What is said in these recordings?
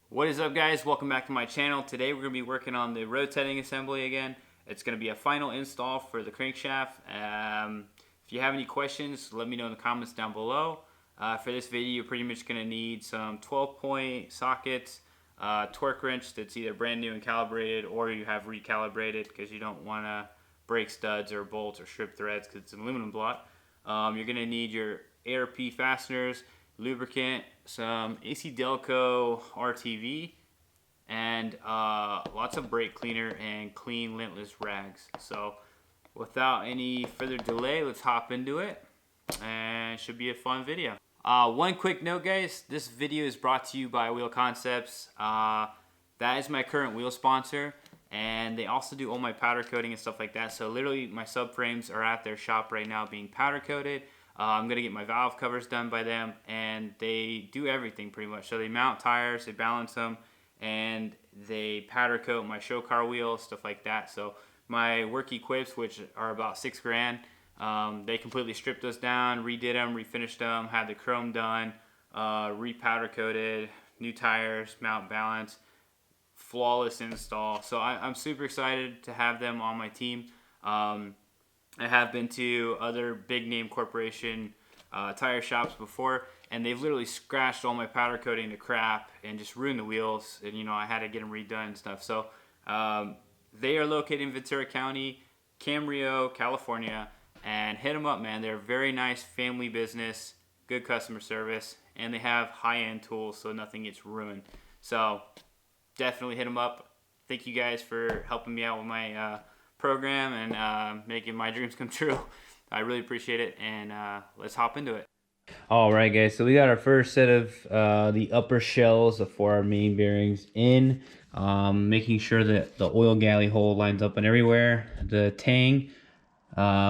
What is up, guys? Welcome back to my channel. Today we're going to be working on the rotating assembly again. It's going to be a final install for the crankshaft. If you have any questions, let me know in the comments down below. For this video, you're pretty much going to need some 12-point sockets, torque wrench that's either brand new and calibrated or you have recalibrated because you don't want to break studs or bolts or strip threads because it's an aluminum block. You're going to need your ARP fasteners, lubricant, some AC Delco RTV, and lots of brake cleaner and clean lintless rags. So without any further delay, let's hop into it, and it should be a fun video. One quick note, guys, this video is brought to you by Wheel Concepts. That is my current wheel sponsor, and they also do all my powder coating and stuff like that. So literally my subframes are at their shop right now being powder coated. I'm gonna get my valve covers done by them, and they do everything pretty much. So they mount tires, they balance them, and they powder coat my show car wheels, stuff like that. So my work equips, which are about $6 grand, they completely stripped those down, redid them, refinished them, had the chrome done, repowder coated, new tires, mount balance, flawless install. So I'm super excited to have them on my team. I have been to other big name corporation tire shops before, and they've literally scratched all my powder coating to crap and just ruined the wheels, and you know, I had to get them redone and stuff. So they are located in Ventura County, Camarillo, California, and hit them up, man. They're a very nice family business, good customer service, and they have high-end tools so nothing gets ruined. So definitely hit them up. Thank you guys for helping me out with my program and making my dreams come true. I really appreciate it, and let's hop into it. Alright, guys, so we got our first set of the upper shells for our main bearings in, making sure that the oil galley hole lines up and everywhere. The tang,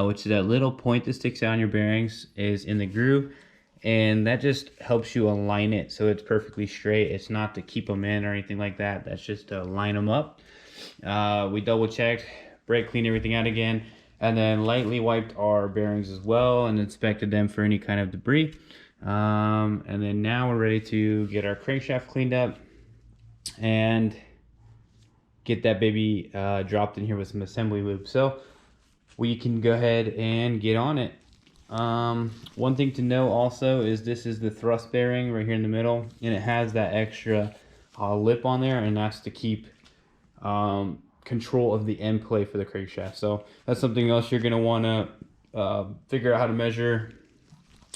which is that little point that sticks out on your bearings, is in the groove, and that just helps you align it so it's perfectly straight. It's not to keep them in or anything like that. That's just to line them up. We double checked, brake cleaned everything out again, and then lightly wiped our bearings as well and inspected them for any kind of debris. And then now we're ready to get our crankshaft cleaned up and get that baby dropped in here with some assembly lube. So we can go ahead and get on it. One thing to know also is this is the thrust bearing right here in the middle, and it has that extra lip on there, and that's to keep control of the end play for the crankshaft. So that's something else you're going to want to figure out how to measure.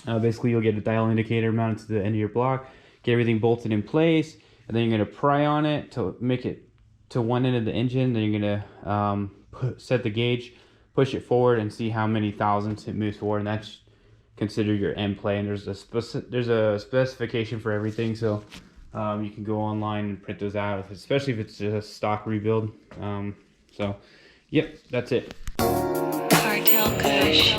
Basically, you'll get a dial indicator mounted to the end of your block, get everything bolted in place, and then you're going to pry on it to make it to one end of the engine. Then you're going to set the gauge, push it forward, and see how many thousandths it moves forward, and that's considered your end play. And there's a specification for everything, so you can go online and print those out, especially if it's just a stock rebuild. So, yep, that's it. Cartel Kush.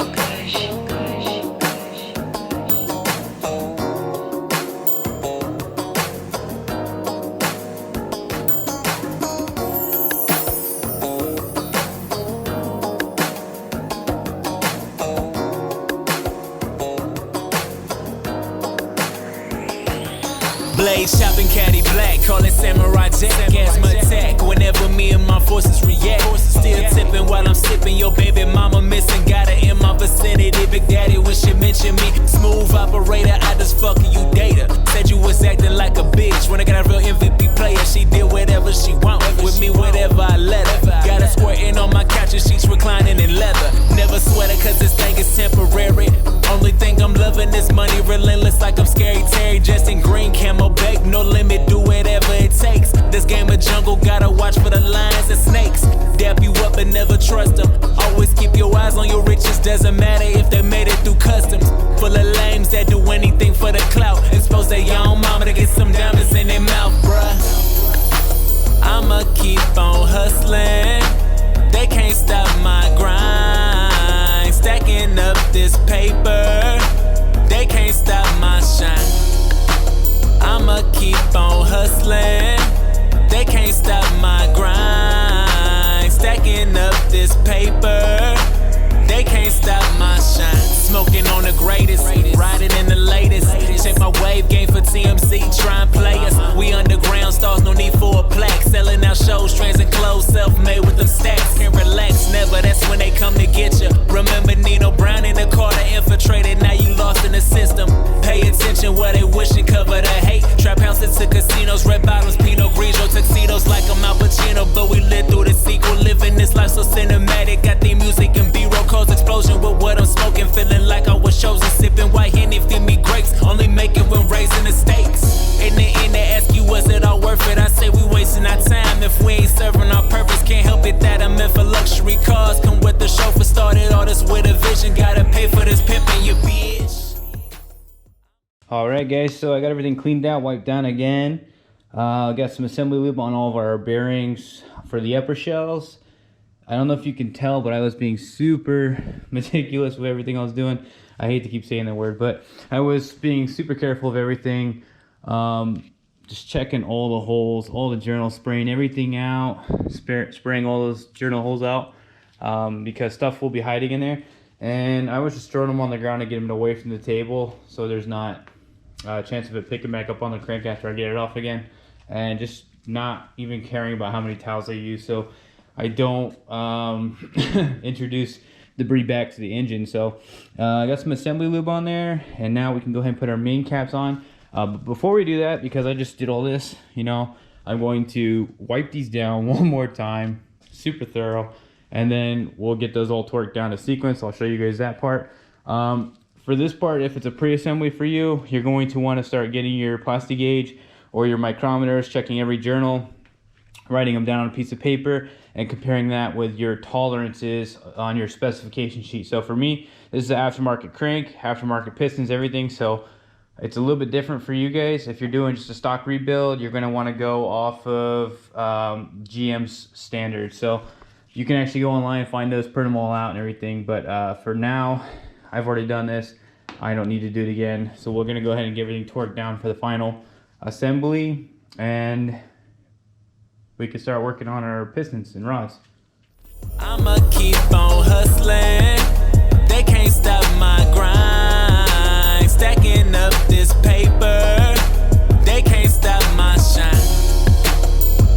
Blade shopping, caddy black, call it samurai jack, asthma attack. Whenever me and my forces react, still tipping while I'm sipping. Your baby mama missing, got her in my vicinity. Big daddy when she mentioned me, smooth operator. I just fucking you data. Said you was acting like a bitch when I got a real MVP player. She did whatever she want with me, whatever I let her. Got her squirting on my couch and she's reclining in leather. Never sweat her cause this thing is temporary. Only thing I'm loving is money, relentless like I'm Scary Terry, just in green camo bake, no limit, do whatever it takes. This game of jungle, gotta watch for the lions and snakes. Dap you up and never trust them. Always keep your eyes on your riches, doesn't matter if they made it through customs. Full of lames that do anything for the clout. Expose their young mama to get some diamonds in their mouth, bruh. I'ma keep on hustling. They can't stop my grind. Stacking up this paper. They can't stop my shine. I'ma keep on hustling. They can't stop my grind. Stacking up this paper. They can't stop my shine. Smoking on the greatest, riding in the latest. Check my wave game for TMZ, try and play us. We underground, start self-made with them stacks. Can't relax, never, that's when they come to get you. Remember Nino Brown in the car that infiltrated, now you lost in the system. Pay attention where they wishing, cover the hate. Trap houses to casinos, red bottoms, Pinot Grigio, tuxedos like I'm Al Pacino. But we lived through the sequel, living this life so cinematic. Got the music and B-roll cause explosion with what I'm smoking. Feeling like I was chosen, sipping white Henny, feed me grapes. Only make it when raising the stakes. In the end they ask you, was it all worth it? I say we wasting our time if we ain't serving our purpose. Can't help it that I'm in for luxury cars. Come with the chauffeur, started all this with a vision. Gotta pay for this pimpin', you bitch. Alright guys, so I got everything cleaned out, wiped down again. Got some assembly lube on all of our bearings for the upper shells. I don't know if you can tell, but I was being super meticulous with everything I was doing. I hate to keep saying that word, but I was being super careful of everything. Just checking all the holes, all the journals, spraying everything out, spraying all those journal holes out, because stuff will be hiding in there. And I was just throwing them on the ground to get them away from the table, so there's not a chance of it picking back up on the crank after I get it off again. And just not even caring about how many towels I use, so I don't introduce debris back to the engine. So I got some assembly lube on there, and now we can go ahead and put our main caps on. But before we do that, because I just did all this, you know, I'm going to wipe these down one more time, super thorough, and then we'll get those all torqued down to sequence. I'll show you guys that part. For this part, if it's a pre-assembly for you, you're going to want to start getting your plastic gauge or your micrometers, checking every journal, writing them down on a piece of paper, and comparing that with your tolerances on your specification sheet. So for me, this is an aftermarket crank, aftermarket pistons, everything. So it's a little bit different for you guys. If you're doing just a stock rebuild, you're going to want to go off of GM's standards. So you can actually go online and find those, print them all out and everything. But for now, I've already done this. I don't need to do it again. So we're going to go ahead and get everything torqued down for the final assembly, and we can start working on our pistons and rods. I'ma keep on hustling. They can't stop my grind. Stacking up this paper. They can't stop my shine.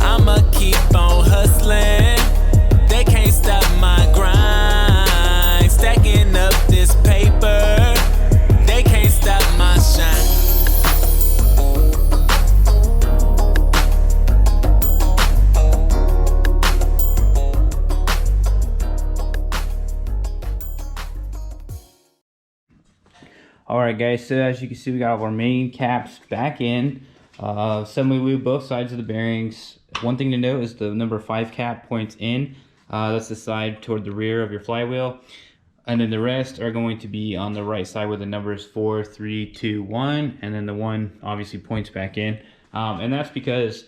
I'ma keep on hustling. They can't stop my grind. Stacking up this paper. They can't stop my shine. Alright guys, so as you can see, we got all our main caps back in. Assembly lube both sides of the bearings. One thing to note is the number 5 cap points in. That's the side toward the rear of your flywheel. And then the rest are going to be on the right side where the numbers 4, 3, 2, 1. And then the 1 obviously points back in. And that's because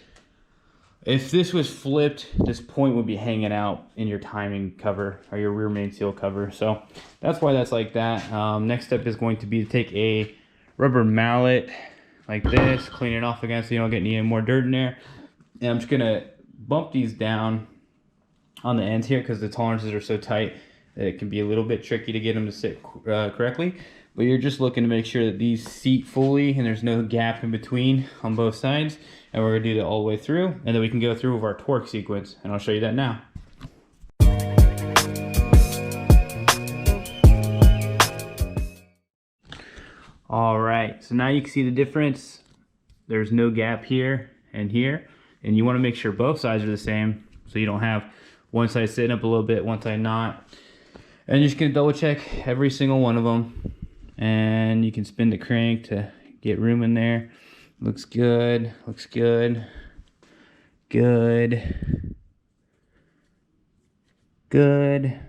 if this was flipped, this point would be hanging out in your timing cover or your rear main seal cover. So that's why that's like that. Next step is going to be to take a rubber mallet like this, clean it off again so you don't get any more dirt in there. And I'm just gonna bump these down on the ends here because the tolerances are so tight that it can be a little bit tricky to get them to sit correctly. But you're just looking to make sure that these seat fully and there's no gap in between on both sides. And we're gonna do that all the way through, and then we can go through with our torque sequence, and I'll show you that now. All right, so now you can see the difference. There's no gap here, and you wanna make sure both sides are the same, so you don't have one side sitting up a little bit, one side not. And you're just gonna double check every single one of them, and you can spin the crank to get room in there. Looks good, looks good, good, good.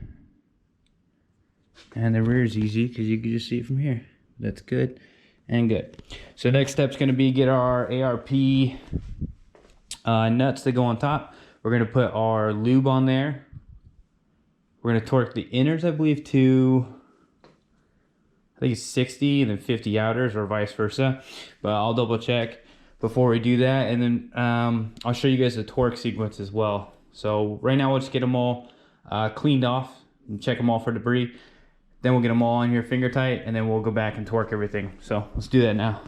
And the rear is easy because you can just see it from here. That's good and good. So next step's gonna be get our ARP nuts that go on top. We're gonna put our lube on there. We're gonna torque the inners, I believe, to I think it's 60 and then 50 outers, or vice versa, but I'll double check before we do that. And then I'll show you guys the torque sequence as well. So right now we'll just get them all cleaned off and check them all for debris. Then we'll get them all on here finger tight, and then we'll go back and torque everything. So let's do that now.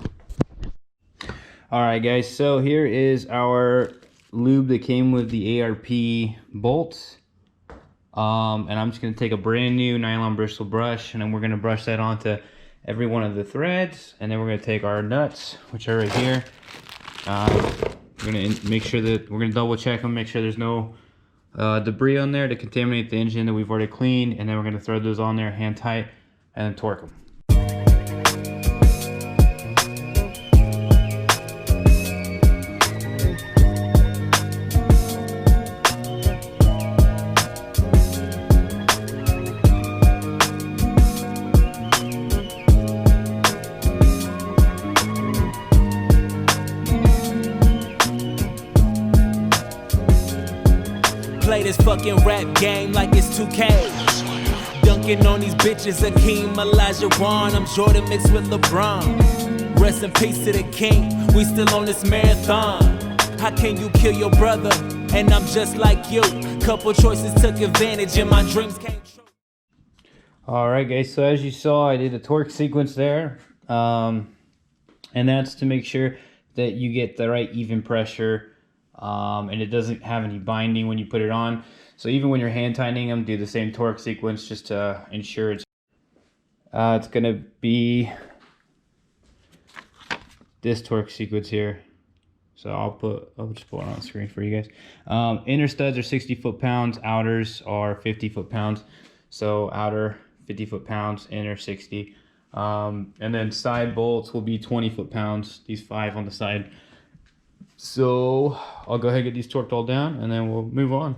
All right guys, so here is our lube that came with the ARP bolts. And I'm just going to take a brand new nylon bristle brush, and then we're going to brush that onto every one of the threads. And then we're going to take our nuts, which are right here. We're going to make sure that we're going to double check them, make sure there's no debris on there to contaminate the engine that we've already cleaned. And then we're going to thread those on there hand tight and then torque them. Play this fucking rap game like it's 2K. Dunking on these bitches, Akeem, Elijah Wan. I'm Jordan mixed with LeBron. Rest in peace to the king. We still on this marathon. How can you kill your brother? And I'm just like you. Couple choices took advantage and my dreams came true. Alright guys, so as you saw, I did a torque sequence there. And that's to make sure that you get the right even pressure. And it doesn't have any binding when you put it on. So even when you're hand tightening them, do the same torque sequence just to ensure it's gonna be this torque sequence here. So I'll just put it on the screen for you guys. Inner studs are 60 foot-pounds, outers are 50 foot-pounds. So outer 50 foot-pounds, inner 60. And then side bolts will be 20 foot-pounds, these 5 on the side. So I'll go ahead and get these torqued all down and then we'll move on.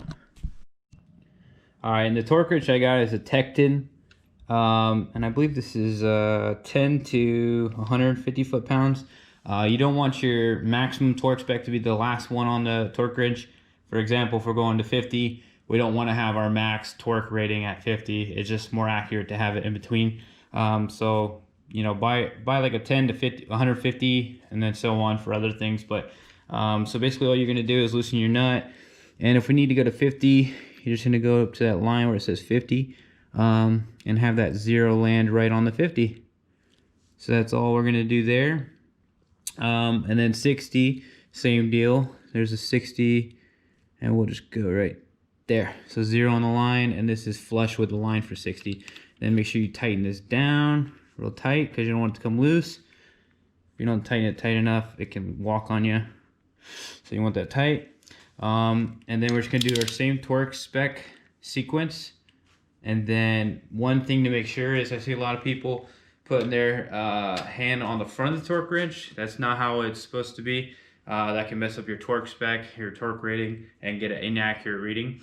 All right, and the torque wrench I got is a Tecton. And I believe this is 10 to 150 foot-pounds. You don't want your maximum torque spec to be the last one on the torque wrench. For example, if we're going to 50, we don't want to have our max torque rating at 50. It's just more accurate to have it in between. So, you know, buy like a 10 to 50, 150 and then so on for other things. But so basically all you're going to do is loosen your nut. And if we need to go to 50, you're just going to go up to that line where it says 50 and have that 0 land right on the 50. So that's all we're going to do there. And then 60, same deal. There's a 60 and we'll just go right there. So 0 on the line, and this is flush with the line for 60. Then make sure you tighten this down real tight because you don't want it to come loose. If you don't tighten it tight enough, it can walk on you. So you want that tight. And then we're just gonna do our same torque spec sequence. And then one thing to make sure is I see a lot of people putting their hand on the front of the torque wrench. That's not how it's supposed to be. That can mess up your torque spec, your torque rating, and get an inaccurate reading.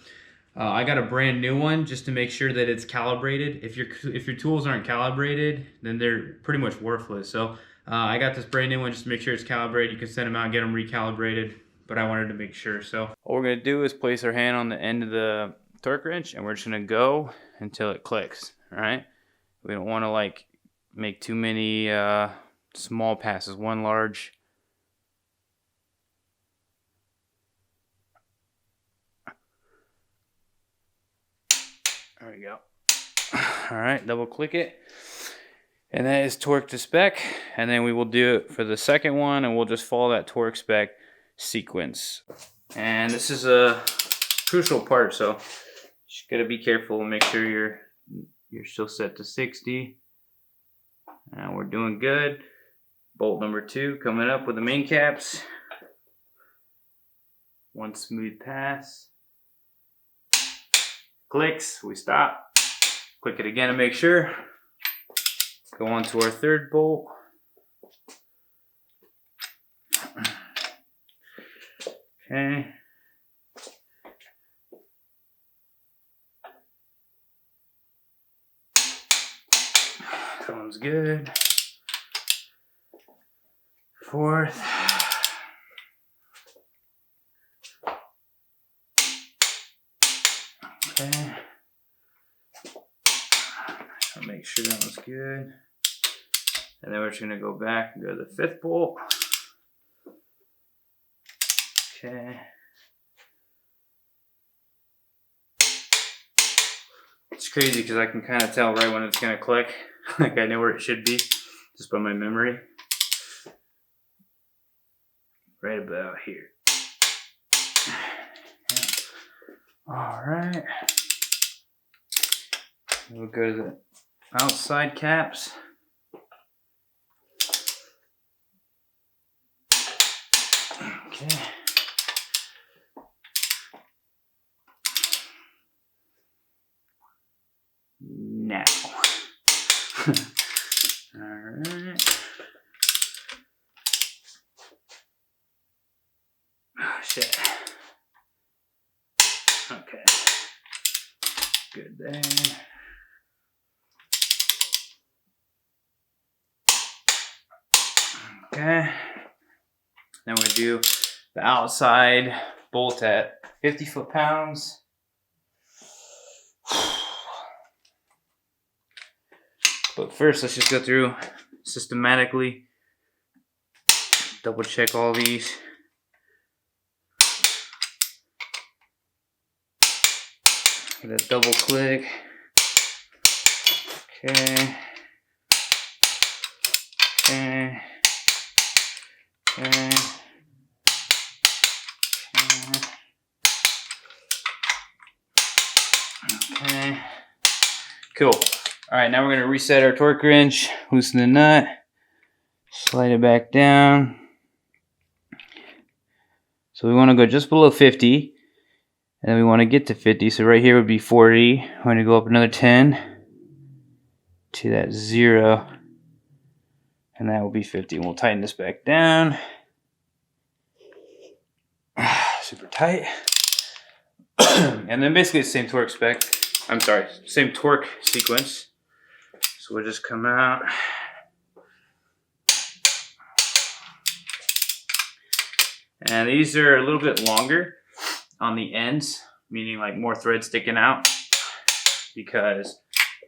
I got a brand new one just to make sure that it's calibrated. If your tools aren't calibrated, then they're pretty much worthless. So I got this brand new one just to make sure it's calibrated. You can send them out and get them recalibrated, but I wanted to make sure. So all we're gonna do is place our hand on the end of the torque wrench, and we're just gonna go until it clicks. All right. We don't want to like make too many small passes. One large. There we go. All right, double click it. And that is torque to spec. And then we will do it for the second one, and we'll just follow that torque spec sequence. And this is a crucial part, so just gotta be careful and make sure you're still set to 60. And we're doing good. Bolt number 2 coming up with the main caps. One smooth pass. Clicks, we stop. Click it again to make sure. Go on to our third bolt. Okay. Sounds good. Fourth. Okay. I'll make sure that was good. And then we're just gonna go back and go to the 5th bolt. Okay. It's crazy because I can kind of tell right when it's gonna click. Like I know where it should be just by my memory. Right about here. All right. We'll go to the outside caps. Okay. Now. Alright. Oh, shit. Okay. Good there. Okay. Then we're going to do the outside bolt at 50 foot-pounds. But first, let's just go through systematically, double check all these. Get a double click. Okay. Okay. Okay. Okay. Cool. Alright, now we're going to reset our torque wrench, loosen the nut, slide it back down. So we want to go just below 50, and then we want to get to 50. So right here would be 40. We're going to go up another 10 to that 0, and that will be 50. And we'll tighten this back down. Super tight. And then basically the same torque spec. I'm sorry, same torque sequence. So we'll just come out. And these are a little bit longer on the ends, meaning like more thread sticking out, because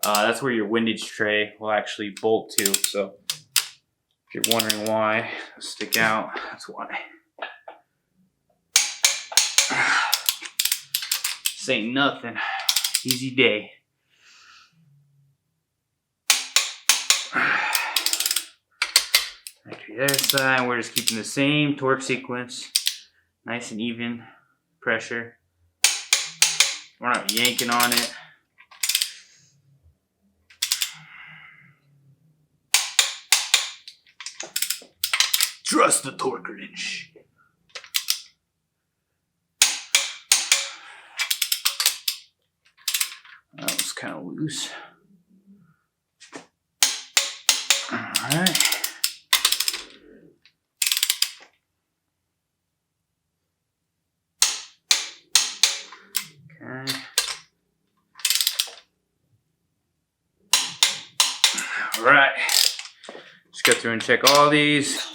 that's where your windage tray will actually bolt to. So if you're wondering why they stick out, that's why. This ain't nothing. Easy day. Actually, the other side, we're just keeping the same torque sequence, nice and even pressure. We're not yanking on it. Trust the torque wrench. That was kind of loose. All right. Okay. All right. Just go through and check all these.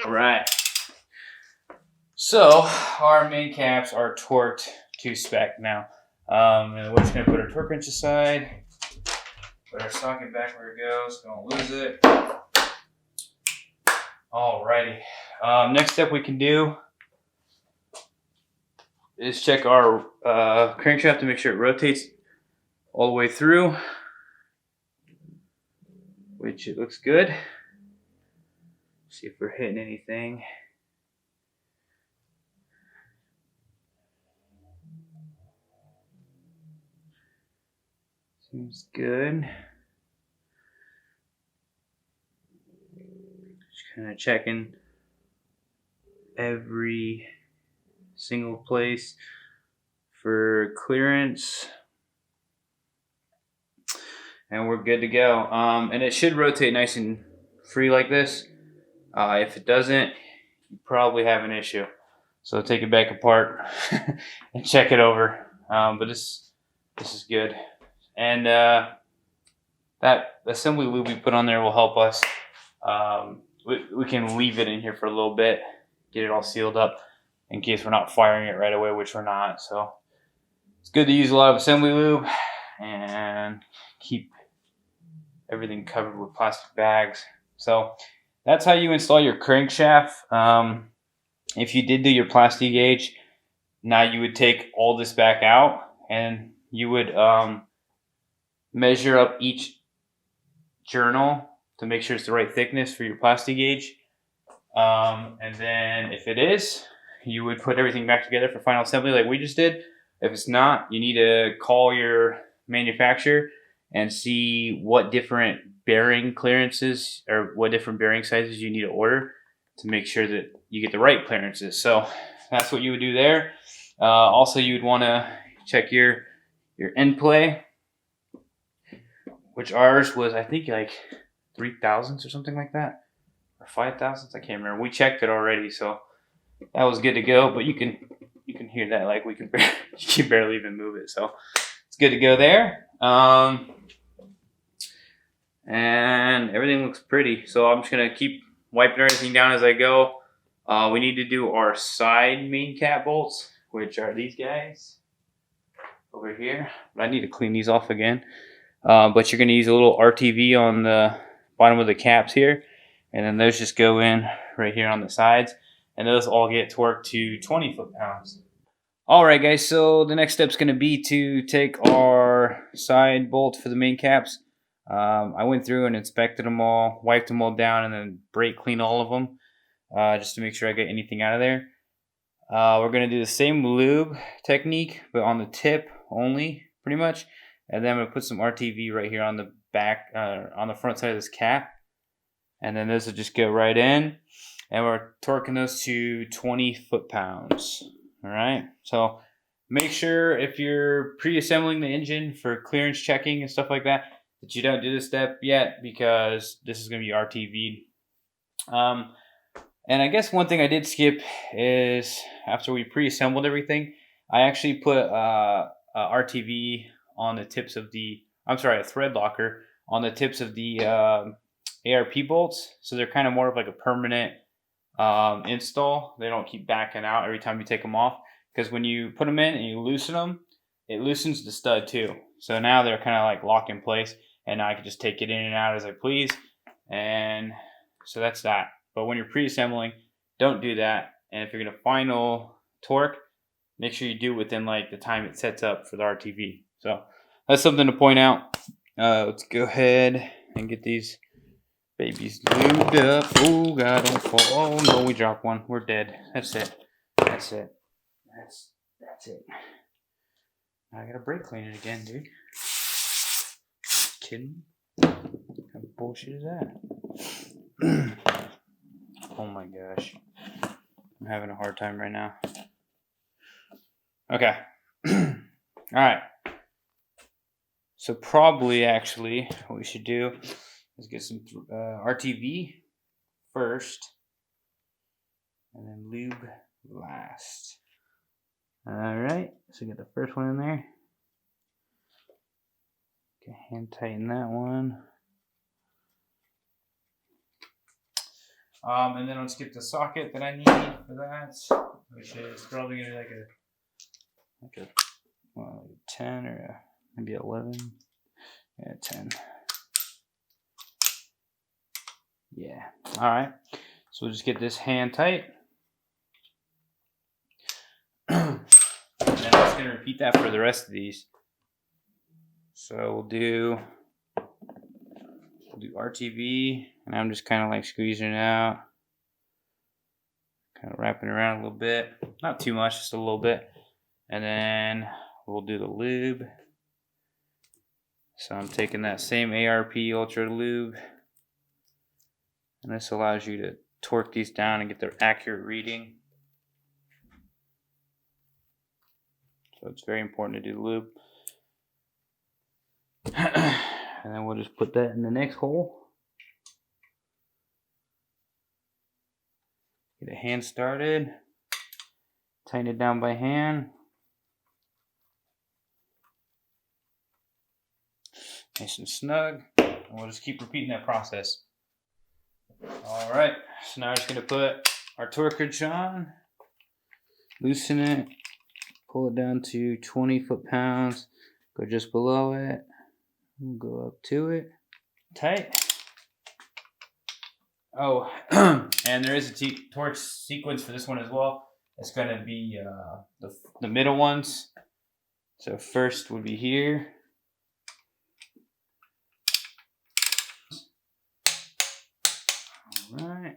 All right. So our main caps are torqued to spec now. And we're just gonna put our torque wrench aside, put our socket back where it goes, don't lose it. Alrighty. Next step we can do is check our crankshaft to make sure it rotates all the way through, which it looks good. See if we're hitting anything. Seems good. Just kind of checking every single place for clearance. And we're good to go. And it should rotate nice and free like this. If it doesn't, you probably have an issue. So take it back apart and check it over. But this is good. And that assembly lube we put on there will help us. We can leave it in here for a little bit, get it all sealed up in case we're not firing it right away, which we're not. So it's good to use a lot of assembly lube and keep everything covered with plastic bags. So that's how you install your crankshaft. If you did do your plastic gauge, now you would take all this back out and you would measure up each journal to make sure it's the right thickness for your plastic gauge. And then if it is, you would put everything back together for final assembly like we just did. If it's not, you need to call your manufacturer and see what different bearing clearances or what different bearing sizes you need to order to make sure that you get the right clearances. So that's what you would do there. Also, you would want to check your end play, which ours was, I think, like 3,000ths or something like that, or 5,000ths. I can't remember. We checked it already, so that was good to go. But you can hear that, like we can you can barely even move it, so it's good to go there. And everything looks pretty. So I'm just gonna keep wiping everything down as I go. We need to do our side main cap bolts, which are these guys over here. But I need to clean these off again. But you're gonna use a little RTV on the bottom of the caps here, and then those just go in right here on the sides, and those all get torqued to 20 foot-pounds. All right, guys. So the next step's gonna be to take our side bolts for the main caps. I went through and inspected them all, wiped them all down, and then brake cleaned all of them just to make sure I get anything out of there. We're going to do the same lube technique, but on the tip only, pretty much. And then I'm going to put some RTV right here on the back, on the front side of this cap. And then those will just go right in. And we're torquing those to 20 foot-pounds. All right. So make sure if you're pre-assembling the engine for clearance checking and stuff like that you don't do this step yet, because this is going to be RTV'd. And I guess one thing I did skip is after we pre-assembled everything, I actually put a RTV on the tips of a thread locker on the tips of the ARP bolts. So they're kind of more of like a permanent install. They don't keep backing out every time you take them off, because when you put them in and you loosen them, it loosens the stud too. So now they're kind of like locked in place, and I can just take it in and out as I please. And so that's that. But when you're pre-assembling, don't do that. And if you're going to final torque, make sure you do within like the time it sets up for the RTV. So that's something to point out. Let's go ahead and get these babies lubed up. Oh, God, don't fall. Oh, no, we dropped one. We're dead. That's it. That's it. That's it. I gotta brake clean it again, dude. Kidding? What kind of bullshit is that? Oh my gosh. I'm having a hard time right now. Okay. Alright. So probably actually what we should do is get some RTV first and then lube last. Alright, so get the first one in there. Okay, hand tighten that one. And then I'll skip the socket that I need for that, which is probably gonna be like a 10 or maybe 11. Yeah, 10. Yeah. Alright. So we'll just get this hand tight. And then I'm just going to repeat that for the rest of these. So we'll do RTV, and I'm just kind of like squeezing it out, kind of wrapping around a little bit, not too much, just a little bit. And then we'll do the lube. So I'm taking that same ARP Ultra Lube, and this allows you to torque these down and get their accurate reading. So it's very important to do the lube. And then we'll just put that in the next hole. Get a hand started. Tighten it down by hand. Nice and snug. And we'll just keep repeating that process. Alright, so now we're just going to put our torque wrench on. Loosen it. Pull it down to 20 foot-pounds. Go just below it. We'll go up to it. Tight. Oh, and there is a torque sequence for this one as well. It's going to be the middle ones. So first would be here. All right.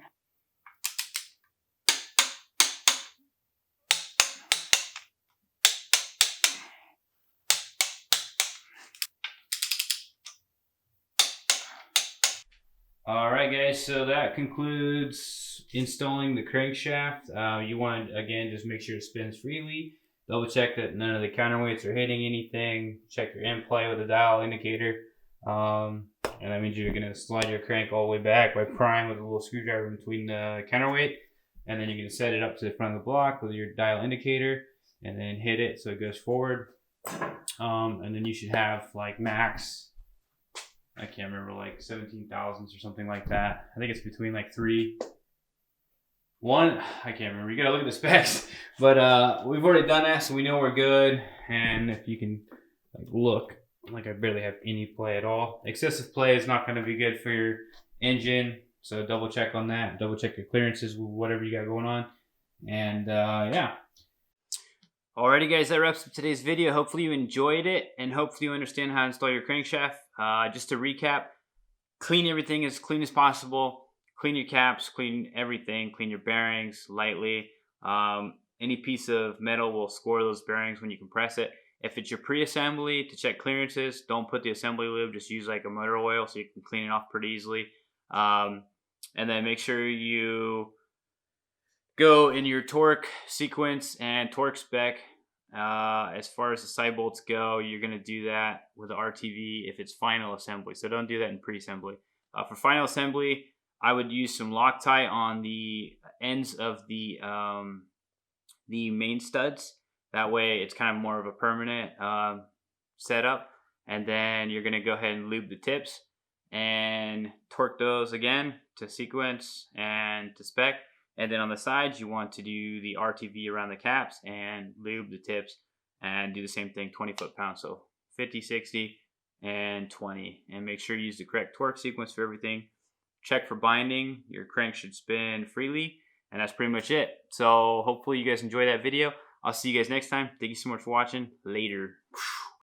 All right, guys, so that concludes installing the crankshaft. You want to, again, just make sure it spins freely. Double check that none of the counterweights are hitting anything. Check your end play with a dial indicator. And that means you're going to slide your crank all the way back by prying with a little screwdriver between the counterweight. And then you're going to set it up to the front of the block with your dial indicator and then hit it so it goes forward. And then you should have like max, I can't remember, like 17 thousandths or something like that. I think it's between like 1, I can't remember. You gotta look at the specs. But we've already done that, so we know we're good. And if you can like look, like I barely have any play at all. Excessive play is not gonna be good for your engine, so double check on that. Double check your clearances with whatever you got going on. And yeah. Alrighty, guys, that wraps up today's video. Hopefully you enjoyed it, and hopefully you understand how to install your crankshaft. Just to recap, clean everything as clean as possible. Clean your caps, clean everything, clean your bearings lightly. Any piece of metal will score those bearings when you compress it. If it's your pre-assembly, to check clearances, don't put the assembly lube, just use like a motor oil so you can clean it off pretty easily. And then make sure you go in your torque sequence and torque spec. As far as the side bolts go, you're going to do that with the RTV if it's final assembly. So don't do that in pre-assembly. For final assembly, I would use some Loctite on the ends of the main studs. That way it's kind of more of a permanent setup. And then you're going to go ahead and lube the tips and torque those again to sequence and to spec. And then on the sides, you want to do the RTV around the caps and lube the tips and do the same thing, 20 foot-pounds. So 50, 60, and 20. And make sure you use the correct torque sequence for everything. Check for binding. Your crank should spin freely. And that's pretty much it. So hopefully you guys enjoyed that video. I'll see you guys next time. Thank you so much for watching. Later.